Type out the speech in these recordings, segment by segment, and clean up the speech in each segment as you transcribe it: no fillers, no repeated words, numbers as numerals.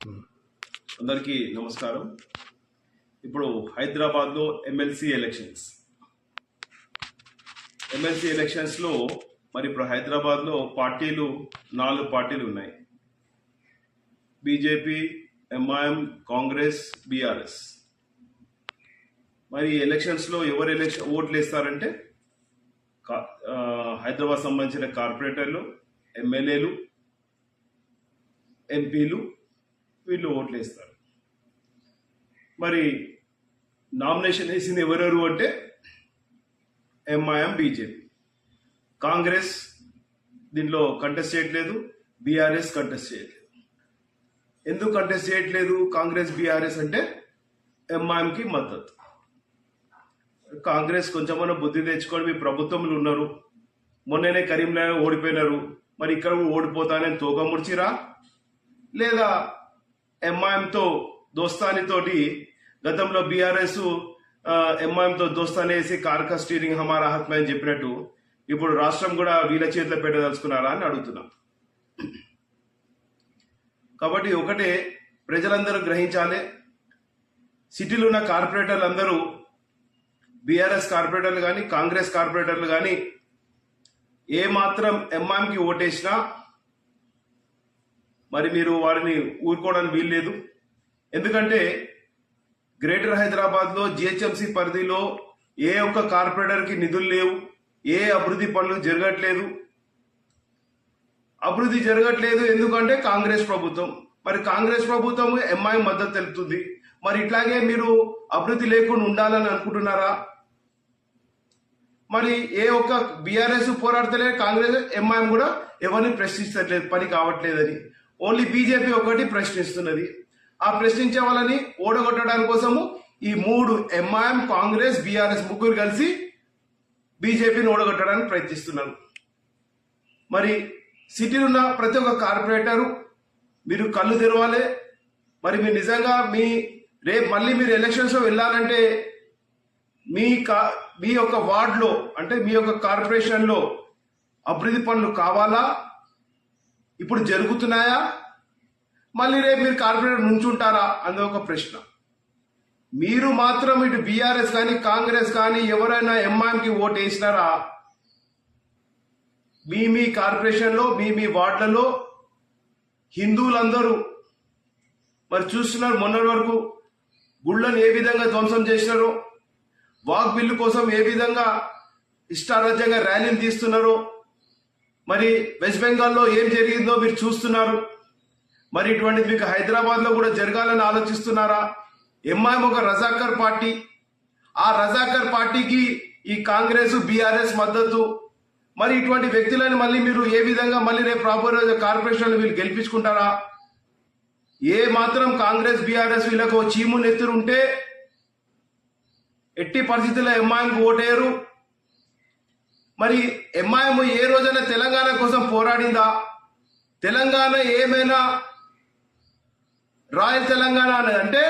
అందరికీ నమస్కారం. ఇప్పుడు హైదరాబాద్లో ఎమ్మెల్సీ ఎలక్షన్స్లో మరి ఇప్పుడు హైదరాబాద్లో పార్టీలు 4 పార్టీలు ఉన్నాయి. BJP, MIM, Congress, BRS. మరి ఎలక్షన్స్లో ఎవరు ఓట్లు వేస్తారంటే హైదరాబాద్ సంబంధించిన కార్పొరేటర్లు, ఎమ్మెల్యేలు, ఎంపీలు వీళ్ళు ఓట్లు వేస్తారు. మరి నామినేషన్ వేసింది ఎవరెవరు అంటే ఎంఐఎం, బీజేపీ. కాంగ్రెస్ దీంట్లో కంటెస్ట్ చేయట్లేదు, బీఆర్ఎస్ కంటెస్ట్ చేయట్లేదు. ఎందుకు కంటెస్ట్ చేయట్లేదు కాంగ్రెస్, బీఆర్ఎస్ అంటే ఎంఐఎంకి మద్దతు. కాంగ్రెస్ కొంచెమన్నా బుద్ధి తెచ్చుకొని మీ ప్రభుత్వంలో ఉన్నారు, మొన్ననే కరీంనగర్ ఓడిపోయినారు, మరి ఇక్కడ ఓడిపోతానని తోక ముడిచిరా, లేదా ఎంఐఎంతో దోస్తానితోటి గతంలో బీఆర్ఎస్ ఎంఐఎంతో దోస్తాని వేసి కార్కా స్టీరింగ్ హమారా హత్మ అని చెప్పినట్టు ఇప్పుడు రాష్ట్రం కూడా వీళ్ళ చేతిలో పెట్టదలుచుకున్నారా అని అడుగుతున్నాం. కాబట్టి ఒకటే ప్రజలందరూ గ్రహించాలి, సిటీలో ఉన్న కార్పొరేటర్లు అందరూ బీఆర్ఎస్ కార్పొరేటర్లు కానీ కాంగ్రెస్ కార్పొరేటర్లు కానీ ఏ మాత్రం ఎంఐఎంకి ఓటేసినా మరి మీరు వారిని ఊరుకోవడానికి వీల్లేదు. ఎందుకంటే గ్రేటర్ హైదరాబాద్లో జిహెచ్ఎంసీ పరిధిలో ఏ ఒక్క కార్పొరేటర్కి నిధులు లేవు, ఏ అభివృద్ధి పనులు జరగట్లేదు. అభివృద్ధి జరగట్లేదు ఎందుకంటే కాంగ్రెస్ ప్రభుత్వం. మరి కాంగ్రెస్ ప్రభుత్వం ఎంఐఎం మద్దతు తెలుపుతుంది. మరి ఇట్లాగే మీరు అభివృద్ధి లేకుండా ఉండాలని అనుకుంటున్నారా? మరి ఏ ఒక్క బీఆర్ఎస్ పోరాడతలేదు, కాంగ్రెస్ ఎంఐఎం కూడా ఎవరిని ప్రశ్నిస్తలేదు, పని కావట్లేదని. ఓన్లీ బీజేపీ ఒకటి ప్రశ్నిస్తున్నది. ఆ ప్రశ్నించే వాళ్ళని ఓడగొట్టడానికి కోసము ఈ 3 ఎంఐఎం, కాంగ్రెస్, బీఆర్ఎస్ ముగ్గురు కలిసి బీజేపీని ఓడగొట్టడానికి ప్రయత్నిస్తున్నారు. మరి సిటీలో ఉన్న ప్రతి ఒక్క కార్పొరేటరు మీరు కళ్ళు తెరవాలి. మరి మీరు నిజంగా రేపు మళ్ళీ మీరు ఎలక్షన్స్ లో వెళ్ళాలంటే మీ యొక్క వార్డులో అంటే మీ యొక్క కార్పొరేషన్లో అభివృద్ధి పనులు కావాలా, ఇప్పుడు జరుగుతున్నాయా, మళ్ళీ రేపు మీరు కార్పొరేటర్ నుంచుంటారా అన్నది ఒక ప్రశ్న. మీరు మాత్రం ఇటు బీఆర్ఎస్ కానీ కాంగ్రెస్ కానీ ఎవరైనా ఎంఐఎంకి ఓటు వేసినారా? మీ కార్పొరేషన్లో మీ వార్డులలో హిందువులందరూ మరి చూస్తున్నారు. మొన్నటి వరకు గుళ్ళను ఏ విధంగా ధ్వంసం చేసినారో, వాక్ బిల్లు కోసం ఏ విధంగా ఇష్టారాజ్యంగా ర్యాలీలు తీస్తున్నారో, మరి వెస్ట్ బెంగాల్లో ఏం జరిగిందో మీరు చూస్తున్నారు. మరి ఇటువంటిది మీకు హైదరాబాద్లో కూడా జరగాలని ఆలోచిస్తున్నారా? ఎంఐఎం ఒక రజాకర్ పార్టీ, ఆ రజాకర్ పార్టీకి ఈ కాంగ్రెస్, బీఆర్ఎస్ మద్దతు. మరి ఇటువంటి వ్యక్తులను మళ్ళీ మీరు ఏ విధంగా మళ్ళీ రేపు ప్రాపర్ కార్పొరేషన్లు వీళ్ళు గెలిపించుకుంటారా? ఏ మాత్రం కాంగ్రెస్, బీఆర్ఎస్ వీళ్ళకు చీము నెత్తురు ఉంటే ఎట్టి పరిస్థితుల్లో ఎంఐఎంకు ఓటేయరు. మరి ఎంఐఎం ఏ రోజైనా తెలంగాణ కోసం పోరాడిందా? తెలంగాణ ఏమైనా రాయల్ తెలంగాణ అనేది అంటే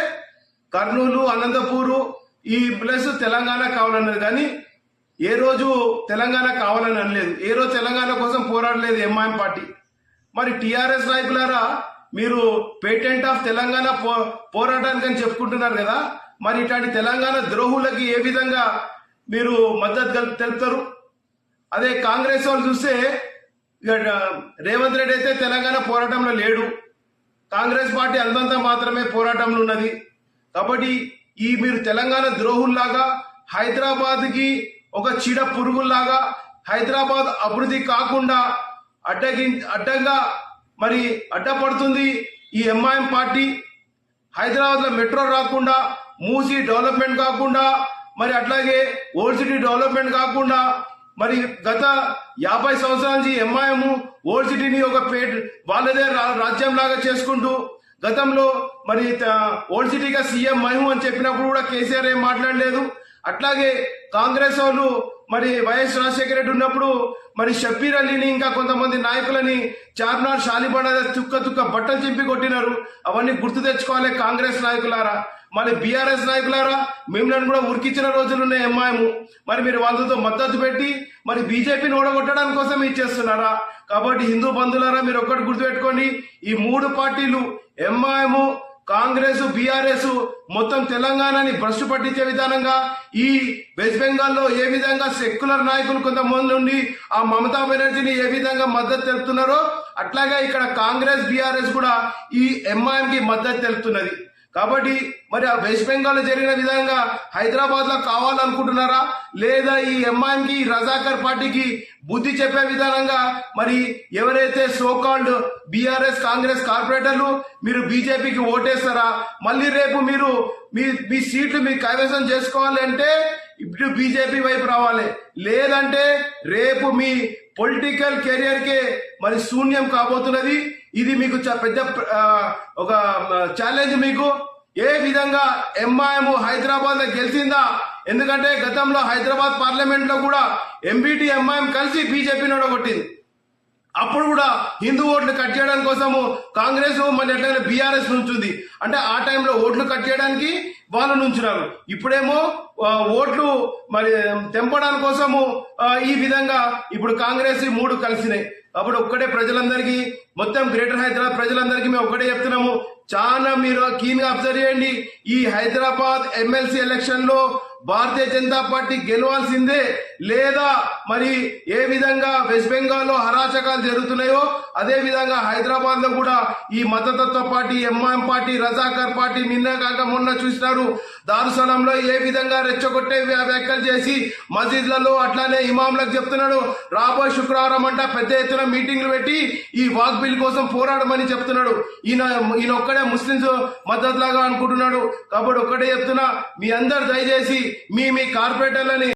కర్నూలు, అనంతపూరు ఈ ప్లేస్ తెలంగాణ కావాలన్నది, కానీ ఏ రోజు తెలంగాణ కావాలని అనలేదు. ఏ రోజు తెలంగాణ కోసం పోరాడలేదు ఎంఐఎం పార్టీ. మరి టిఆర్ఎస్ నాయకులారా, మీరు పేటెంట్ ఆఫ్ తెలంగాణ పోరాటానికి అని చెప్పుకుంటున్నారు కదా, మరి ఇట్లాంటి తెలంగాణ ద్రోహులకి ఏ విధంగా మీరు మద్దతు తెలుపుతారు? అదే కాంగ్రెస్ వాళ్ళు చూస్తే రేవంత్ రెడ్డి అయితే తెలంగాణ పోరాటంలో లేడు, కాంగ్రెస్ పార్టీ అంతంత మాత్రమే పోరాటంలో ఉన్నది. కాబట్టి మీరు తెలంగాణ ద్రోహుల్లాగా హైదరాబాద్కి ఒక చీడ పురుగుల్లాగా హైదరాబాద్ అభివృద్ధి కాకుండా అడ్డంగా మరి అడ్డపడుతుంది ఈ ఎంఐఎం పార్టీ. హైదరాబాద్లో మెట్రో రాకుండా, మూసీ డెవలప్మెంట్ కాకుండా, మరి అట్లాగే ఓల్డ్ సిటీ డెవలప్మెంట్ కాకుండా, మరి గత 50 సంవత్సరాల నుంచి ఎంఐఎం ఓల్డ్ సిటీని ఒక వాళ్ళదే రాజ్యం లాగా చేసుకుంటూ గతంలో మరి ఓల్డ్ సిటీగా సీఎం మహిము అని చెప్పినప్పుడు కూడా కేసీఆర్ ఏం మాట్లాడలేదు. అట్లాగే కాంగ్రెస్ వాళ్ళు మరి వైఎస్ రాజశేఖర రెడ్డి ఉన్నప్పుడు మరి షబ్బీర్ అలీని ఇంకా కొంతమంది నాయకులని చార్మినార్, షాలిబండ తుక్క బట్టలు చింపి కొట్టినారు. అవన్నీ గుర్తు తెచ్చుకోవాలి కాంగ్రెస్ నాయకులారా. మరి బీఆర్ఎస్ నాయకులారా, మిమ్మల్ని కూడా ఉరికించిన రోజులున్నాయి ఎంఐఎం. మరి మీరు వాళ్ళతో మద్దతు పెట్టి మరి బీజేపీని ఓడగొట్టడానికి కోసం ఇచ్చేస్తున్నారా? కాబట్టి హిందూ బంధువులారా, మీరు ఒక్కటి గుర్తుపెట్టుకోండి, ఈ 3 పార్టీలు ఎంఐఎం, కాంగ్రెస్, బీఆర్ఎస్ మొత్తం తెలంగాణని భ్రష్టు పట్టించే విధానంగా ఈ వెస్ట్ బెంగాల్లో ఏ విధంగా సెక్యులర్ నాయకులు కొంతమంది ఉండి ఆ మమతా బెనర్జీని ఏ విధంగా మద్దతు తెలుపుతున్నారో అట్లాగే ఇక్కడ కాంగ్రెస్, బీఆర్ఎస్ కూడా ఈ ఎంఐఎం కి మద్దతు తెలుపుతున్నది. కాబట్టి మరి ఆ వెస్ట్ బెంగాల్ లో జరిగిన విధంగా హైదరాబాద్ లో కావాలనుకుంటున్నారా, లేదా ఈ ఎంఐఎం కి రజాకర్ పార్టీకి బుద్ధి చెప్పే విధానంగా మరి ఎవరైతే సోకాల్డ్ బీఆర్ఎస్, కాంగ్రెస్ కార్పొరేటర్లు మీరు బీజేపీకి ఓటేస్తారా? మళ్ళీ రేపు మీరు మీ సీట్లు మీరు కైవసం చేసుకోవాలి అంటే ఇప్పుడు బీజేపీ వైపు రావాలి, లేదంటే రేపు మీ పొలిటికల్ కెరియర్ కే మరి శూన్యం కాబోతున్నది. ఇది మీకు పెద్ద ఒక ఛాలెంజ్. మీకు ఏ విధంగా ఎంఐఎం హైదరాబాద్ లో గెలిచిందా? ఎందుకంటే గతంలో హైదరాబాద్ పార్లమెంట్ లో కూడా ఎంబీటీ ఎంఐఎం కలిసి బీజేపీని ఓడగొట్టింది. అప్పుడు కూడా హిందూ ఓట్లు కట్ చేయడానికి కోసము కాంగ్రెస్ మరి ఎట్లయినా బీఆర్ఎస్ నుంచుంది. అంటే ఆ టైంలో ఓట్లు కట్ చేయడానికి వాళ్ళు నుంచున్నారు. ఇప్పుడేమో ఓట్లు మరి తెంపడానికి కోసము ఈ విధంగా ఇప్పుడు కాంగ్రెస్ 3 కలిసినాయి. అప్పుడు ఒక్కటే ప్రజలందరికీ, మొత్తం గ్రేటర్ హైదరాబాద్ ప్రజలందరికీ మేము ఒక్కటే చెప్తున్నాము, చాలా మీరు కీన్ గా అబ్జర్వ్ చేయండి. ఈ హైదరాబాద్ ఎమ్మెల్సీ ఎలక్షన్ లో భారతీయ జనతా పార్టీ గెలవాల్సిందే, లేదా మరి ఏ విధంగా వెస్ట్ బెంగాల్ లో హరాచకాలు జరుగుతున్నాయో అదే విధంగా హైదరాబాద్ లో కూడా ఈ మతతత్వ party, MIM party, Razakar party నిన్న కాక మొన్న చూసినారు దారుసలంలో ఏ విధంగా రెచ్చగొట్టే వ్యాఖ్యలు చేసి మసీద్లలో అట్లానే ఇమాంలకు చెప్తున్నాడు రాబోయే శుక్రవారం అంట పెద్ద ఎత్తున మీటింగ్లు పెట్టి ఈ వాక్ బిల్ కోసం పోరాడమని చెప్తున్నాడు. ఈయన ఒక్కడే ముస్లింస్ మద్దతు లాగా అనుకుంటున్నాడు. కాబట్టి ఒక్కటే చెప్తున్నా, మీ అందరు దయచేసి మీ కార్పొరేటర్లని